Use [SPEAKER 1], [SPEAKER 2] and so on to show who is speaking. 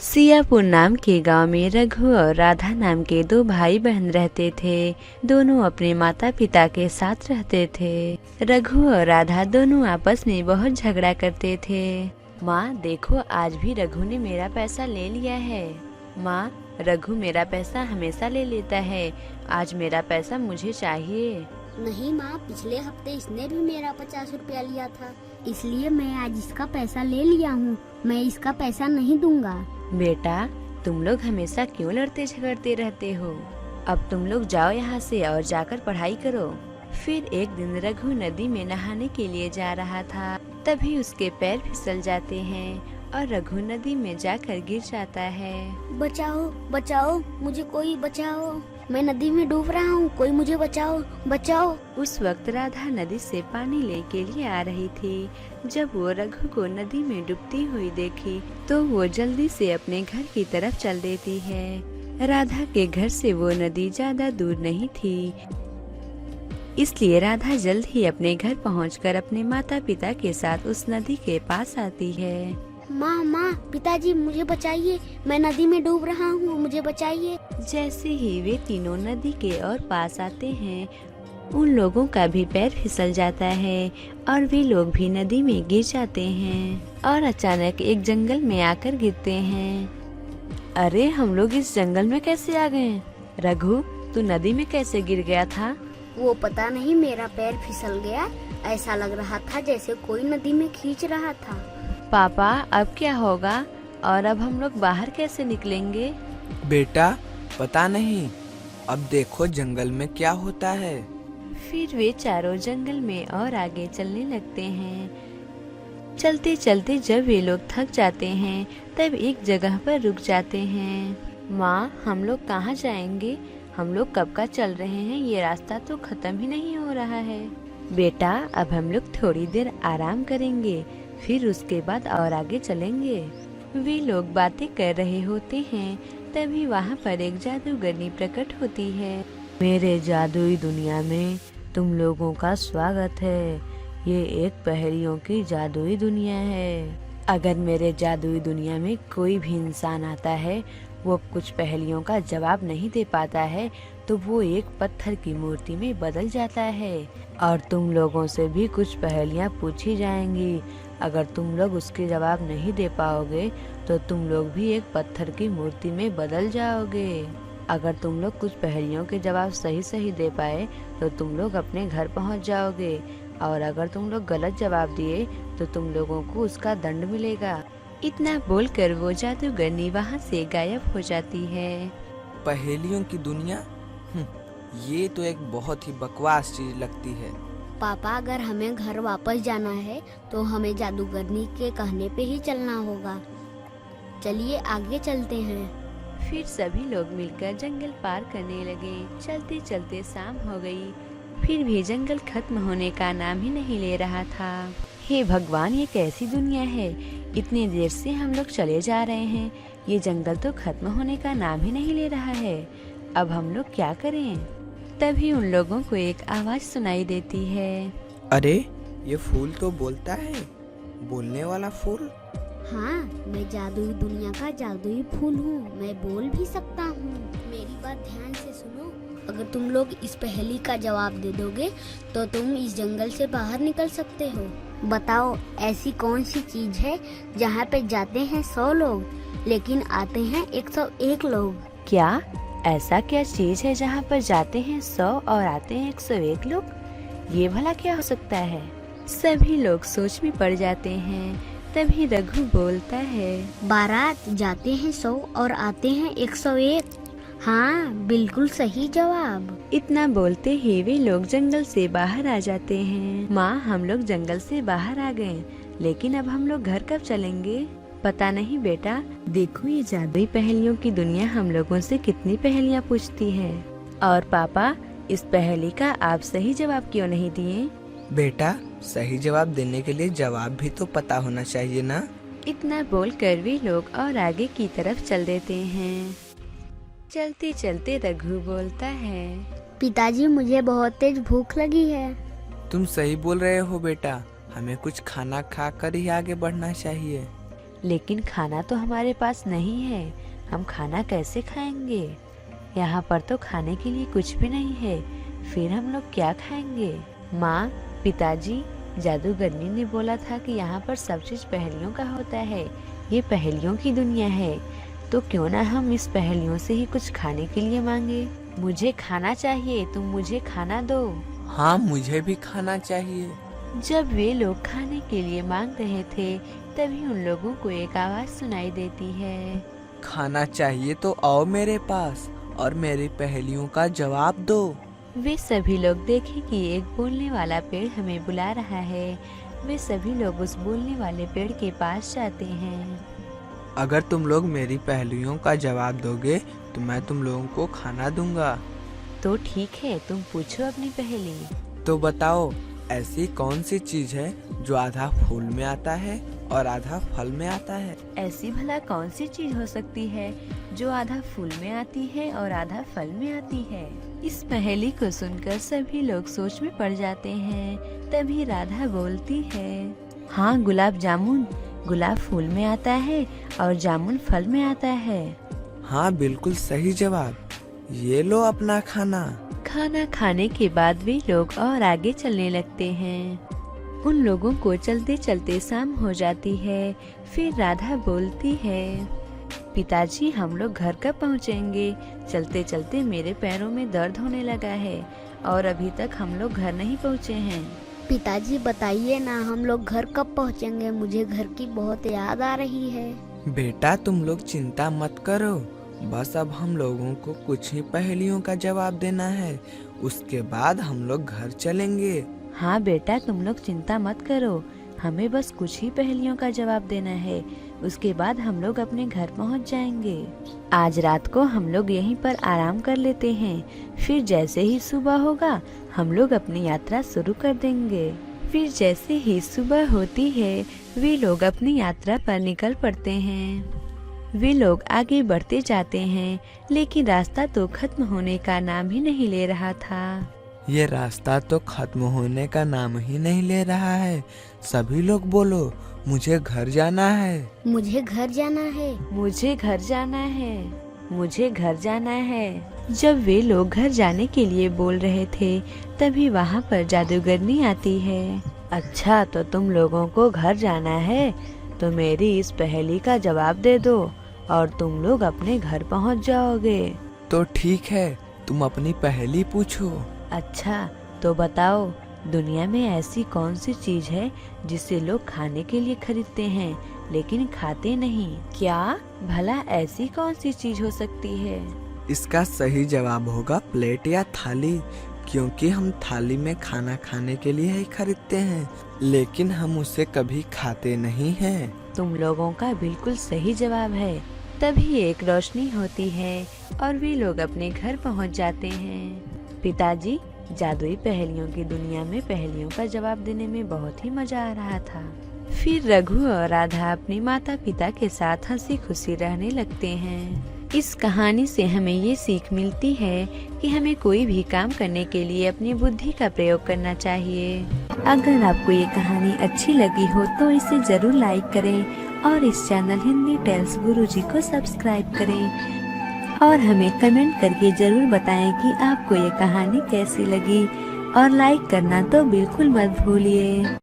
[SPEAKER 1] सियापुर नाम के गांव में रघु और राधा नाम के दो भाई बहन रहते थे। दोनों अपने माता पिता के साथ रहते थे। रघु और राधा दोनों आपस में बहुत झगड़ा करते थे। माँ देखो, आज भी रघु ने मेरा पैसा ले लिया है। माँ, रघु मेरा पैसा हमेशा ले लेता है, आज मेरा पैसा मुझे चाहिए।
[SPEAKER 2] नहीं माँ, पिछले हफ्ते इसने भी मेरा 50 रुपया लिया था, इसलिए मैं आज इसका पैसा ले लिया हूँ। मैं इसका पैसा नहीं दूंगा।
[SPEAKER 1] बेटा, तुम लोग हमेशा क्यों लड़ते झगड़ते रहते हो? अब तुम लोग जाओ यहाँ से और जाकर पढ़ाई करो। फिर एक दिन रघु नदी में नहाने के लिए जा रहा था। तभी उसके पैर फिसल जाते हैं और रघु नदी में जाकर गिर जाता है।
[SPEAKER 2] बचाओ बचाओ, मुझे कोई बचाओ, मैं नदी में डूब रहा हूँ, कोई मुझे बचाओ बचाओ।
[SPEAKER 1] उस वक्त राधा नदी से पानी लेके लिए आ रही थी। जब वो रघु को नदी में डूबती हुई देखी तो वो जल्दी से अपने घर की तरफ चल देती है। राधा के घर से वो नदी ज्यादा दूर नहीं थी, इसलिए राधा जल्द ही अपने घर पहुंचकर अपने माता पिता के साथ उस नदी के पास आती है।
[SPEAKER 2] माँ माँ, पिताजी मुझे बचाइए, मैं नदी में डूब रहा हूँ, मुझे बचाइए।
[SPEAKER 1] जैसे ही वे तीनों नदी के और पास आते हैं, उन लोगों का भी पैर फिसल जाता है और वे लोग भी नदी में गिर जाते हैं और अचानक एक जंगल में आकर गिरते हैं। अरे, हम लोग इस जंगल में कैसे आ गए? रघु, तू नदी में कैसे गिर गया था?
[SPEAKER 2] वो पता नहीं, मेरा पैर फिसल गया, ऐसा लग रहा था जैसे कोई नदी में खींच रहा था।
[SPEAKER 1] पापा, अब क्या होगा और अब हम लोग बाहर कैसे निकलेंगे?
[SPEAKER 3] बेटा, पता नहीं, अब देखो जंगल में क्या होता है।
[SPEAKER 1] फिर वे चारों जंगल में और आगे चलने लगते हैं। चलते चलते जब वे लोग थक जाते हैं तब एक जगह पर रुक जाते हैं। माँ, हम लोग कहाँ जाएंगे? हम लोग कब का चल रहे हैं, ये रास्ता तो खत्म ही नहीं हो रहा है। बेटा, अब हम लोग थोड़ी देर आराम करेंगे, फिर उसके बाद और आगे चलेंगे। वे लोग बातें कर रहे होते हैं, तभी वहाँ पर एक जादूगरनी प्रकट होती है। मेरे जादुई दुनिया में तुम लोगों का स्वागत है। ये एक पहेलियों की जादुई दुनिया है। अगर मेरे जादुई दुनिया में कोई भी इंसान आता है, वो कुछ पहेलियों का जवाब नहीं दे पाता है, तो वो एक पत्थर की मूर्ति में बदल जाता है और तुम लोगों से भी कुछ पहेलियाँ पूछी जाएंगी। अगर तुम लोग उसके जवाब नहीं दे पाओगे तो तुम लोग भी एक पत्थर की मूर्ति में बदल जाओगे। अगर तुम लोग कुछ पहेलियों के जवाब सही सही दे पाए तो तुम लोग अपने घर पहुंच जाओगे, और अगर तुम लोग गलत जवाब दिए तो तुम लोगों को उसका दंड मिलेगा। इतना बोलकर वो जादूगरनी वहाँ से गायब हो जाती है।
[SPEAKER 3] पहेलियों की दुनिया, ये तो एक बहुत ही बकवास चीज लगती है।
[SPEAKER 2] पापा, अगर हमें घर वापस जाना है तो हमें जादूगरनी के कहने पे ही चलना होगा। चलिए आगे चलते हैं।
[SPEAKER 1] फिर सभी लोग मिलकर जंगल पार करने लगे। चलते चलते शाम हो गई, फिर भी जंगल खत्म होने का नाम ही नहीं ले रहा था। हे भगवान, ये कैसी दुनिया है? इतनी देर से हम लोग चले जा रहे हैं, ये जंगल तो खत्म होने का नाम ही नहीं ले रहा है। अब हम लोग क्या करें? तभी उन लोगों को एक आवाज सुनाई देती है।
[SPEAKER 3] अरे, ये फूल तो बोलता है, बोलने वाला फूल।
[SPEAKER 2] हाँ, मैं जादुई दुनिया का जादुई फूल हूँ, मैं बोल भी सकता हूँ। मेरी बात ध्यान से सुनो, अगर तुम लोग इस पहेली का जवाब दे दोगे तो तुम इस जंगल से बाहर निकल सकते हो। बताओ, ऐसी कौन सी चीज है जहाँ पे जाते हैं 100 लोग लेकिन आते हैं 101 लोग?
[SPEAKER 1] क्या ऐसा क्या चीज है जहाँ पर जाते हैं 100 और आते हैं 101 लोग? ये भला क्या हो सकता है? सभी लोग सोच में पड़ जाते हैं। तभी रघु बोलता है,
[SPEAKER 2] बारात जाते हैं 100 और आते हैं 101। हाँ, बिल्कुल सही जवाब।
[SPEAKER 1] इतना बोलते ही वे लोग जंगल से बाहर आ जाते हैं। माँ, हम लोग जंगल से बाहर आ गए, लेकिन अब हम लोग घर कब चलेंगे? पता नहीं बेटा, देखो ये जादुई पहेलियों की दुनिया हम लोगों से कितनी पहेलियाँ पूछती है। और पापा, इस पहेली का आप सही जवाब क्यों नहीं दिए?
[SPEAKER 3] बेटा, सही जवाब देने के लिए जवाब भी तो पता होना चाहिए ना।
[SPEAKER 1] इतना बोलकर वे लोग और आगे की तरफ चल देते हैं। चलते चलते रघु बोलता है,
[SPEAKER 2] पिताजी, मुझे बहुत तेज भूख लगी है।
[SPEAKER 3] तुम सही बोल रहे हो बेटा, हमें कुछ खाना खाकर ही आगे बढ़ना चाहिए।
[SPEAKER 1] लेकिन खाना तो हमारे पास नहीं है, हम खाना कैसे खाएंगे? यहाँ पर तो खाने के लिए कुछ भी नहीं है, फिर हम लोग क्या खाएंगे? माँ, पिताजी, जादूगरनी ने बोला था कि यहाँ पर सब चीज पहेलियों का होता है, ये पहेलियों की दुनिया है, तो क्यों ना हम इस पहेलियों से ही कुछ खाने के लिए मांगे। मुझे खाना चाहिए, तुम मुझे खाना दो।
[SPEAKER 3] हाँ, मुझे भी खाना चाहिए।
[SPEAKER 1] जब वे लोग खाने के लिए मांग रहे थे, तभी उन लोगों को एक आवाज सुनाई देती है।
[SPEAKER 3] खाना चाहिए तो आओ मेरे पास और मेरी पहेलियों का जवाब दो।
[SPEAKER 1] वे सभी लोग देखे कि एक बोलने वाला पेड़ हमें बुला रहा है। वे सभी लोग उस बोलने वाले पेड़ के पास जाते हैं।
[SPEAKER 3] अगर तुम लोग मेरी पहेलियों का जवाब दोगे तो मैं तुम लोगों को खाना दूंगा।
[SPEAKER 1] तो ठीक है, तुम पूछो अपनी पहेली।
[SPEAKER 3] तो बताओ, ऐसी कौन सी चीज है जो आधा फूल में आता है और आधा फल में आता है?
[SPEAKER 1] ऐसी भला कौन सी चीज हो सकती है जो आधा फूल में आती है और आधा फल में आती है? इस पहेली को सुनकर सभी लोग सोच में पड़ जाते हैं। तभी राधा बोलती है, हाँ, गुलाब जामुन। गुलाब फूल में आता है और जामुन फल में आता है।
[SPEAKER 3] हाँ, बिल्कुल सही जवाब। ये लो अपना खाना।
[SPEAKER 1] खाना खाने के बाद वे लोग और आगे चलने लगते हैं। उन लोगों को चलते चलते शाम हो जाती है। फिर राधा बोलती है, पिताजी, हम लोग घर कब पहुँचेंगे? चलते चलते मेरे पैरों में दर्द होने लगा है और अभी तक हम लोग घर नहीं पहुँचे हैं।
[SPEAKER 2] पिताजी बताइए ना, हम लोग घर कब पहुंचेंगे? मुझे घर की बहुत याद आ रही है।
[SPEAKER 3] बेटा, तुम लोग चिंता मत करो, बस अब हम लोगों को कुछ ही पहेलियों का जवाब देना है, उसके बाद हम लोग घर चलेंगे।
[SPEAKER 1] हाँ बेटा, तुम लोग चिंता मत करो, हमें बस कुछ ही पहेलियों का जवाब देना है, उसके बाद हम लोग अपने घर पहुंच जाएंगे। आज रात को हम लोग यहीं पर आराम कर लेते हैं, फिर जैसे ही सुबह होगा हम लोग अपनी यात्रा शुरू कर देंगे। फिर जैसे ही सुबह होती है वे लोग अपनी यात्रा पर निकल पड़ते हैं। वे लोग आगे बढ़ते जाते हैं, लेकिन रास्ता तो खत्म होने का नाम ही नहीं ले रहा था।
[SPEAKER 3] ये रास्ता तो खत्म होने का नाम ही नहीं ले रहा है। सभी लोग बोलो, मुझे घर जाना है।
[SPEAKER 2] मुझे घर जाना है।
[SPEAKER 1] मुझे घर जाना है। मुझे घर जाना है। जब वे लोग घर जाने के लिए बोल रहे थे, तभी वहाँ पर जादूगरनी आती है। अच्छा, तो तुम लोगों को घर जाना है, तो मेरी इस पहेली का जवाब दे दो और तुम लोग अपने घर पहुँच जाओगे।
[SPEAKER 3] तो ठीक है, तुम अपनी पहेली पूछो।
[SPEAKER 1] अच्छा, तो बताओ, दुनिया में ऐसी कौन सी चीज है जिसे लोग खाने के लिए खरीदते हैं लेकिन खाते नहीं? क्या भला ऐसी कौन सी चीज हो सकती है?
[SPEAKER 3] इसका सही जवाब होगा प्लेट या थाली, क्योंकि हम थाली में खाना खाने के लिए ही खरीदते हैं, लेकिन हम उसे कभी खाते नहीं हैं।
[SPEAKER 1] तुम लोगों का बिल्कुल सही जवाब है। तभी एक रोशनी होती है और वे लोग अपने घर पहुंच जाते हैं। पिताजी, जादुई पहेलियों की दुनिया में पहेलियों का जवाब देने में बहुत ही मजा आ रहा था। फिर रघु और राधा अपने माता पिता के साथ हंसी खुशी रहने लगते हैं। इस कहानी से हमें ये सीख मिलती है कि हमें कोई भी काम करने के लिए अपनी बुद्धि का प्रयोग करना चाहिए। अगर आपको ये कहानी अच्छी लगी हो तो इसे जरूर लाइक करें और इस चैनल हिंदी टेल्स गुरुजी को सब्सक्राइब करें और हमें कमेंट करके जरूर बताएं कि आपको ये कहानी कैसी लगी, और लाइक करना तो बिल्कुल मत भूलिए।